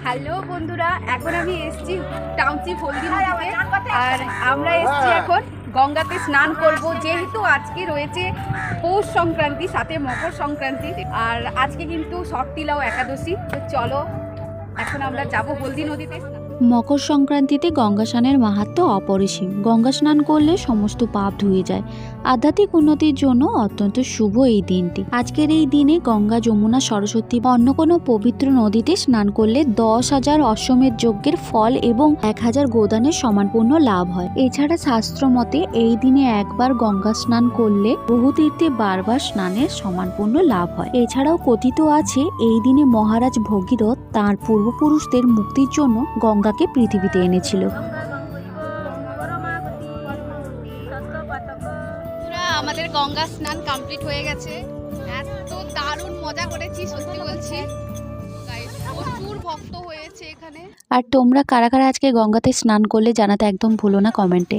Hello বন্ধুরা, এখন আমি এসেছি টাউনশিপ হলদি নদীতে। আর আমরা এসেছি এখন গঙ্গাতে স্নান করব, যেহেতু আজকে রয়েছে পৌষ সংক্রান্তি, সাথে মকর সংক্রান্তি। আর আজকে কিন্তু শর্তিলাও একাদশী। তো চলো এখন আমরা যাব হলদি নদীতে। মকর সংক্রান্তিতে গঙ্গা স্নানের মাহাত্ম্য অপরিসীম। গঙ্গা স্নান করলে সমস্ত পাপ ধুয়ে যায়। আধ্যাত্মিক উন্নতির জন্য অত্যন্ত শুভ এই দিনটি। আজকের এই দিনে গঙ্গা, যমুনা, সরস্বতী বা অন্য কোনো পবিত্র নদীতে স্নান করলে 10,000 অশ্বমেধ যজ্ঞের ফল এবং 1000 গোদানের সমান পুণ্য লাভ হয়। এছাড়া শাস্ত্র মতে এই দিনে একবার গঙ্গা স্নান করলে বহু তীর্থে বারবার স্নানের সমান পুণ্য লাভ হয়। এছাড়াও কথিত আছে এই দিনে মহারাজ ভগীরথ তাঁর পূর্বপুরুষদের মুক্তির জন্য গঙ্গাকে পৃথিবীতে এনেছিল। আমাদের গঙ্গা স্নান কমপ্লিট হয়ে গেছে। এত দারুণ মজা করেছি, সত্যি বলছি। প্রচুর ভক্ত হয়েছে এখানে। আর তোমরা কারা কারা আজকে গঙ্গাতে স্নান করলে জানাতে একদম ভুলো না কমেন্টে।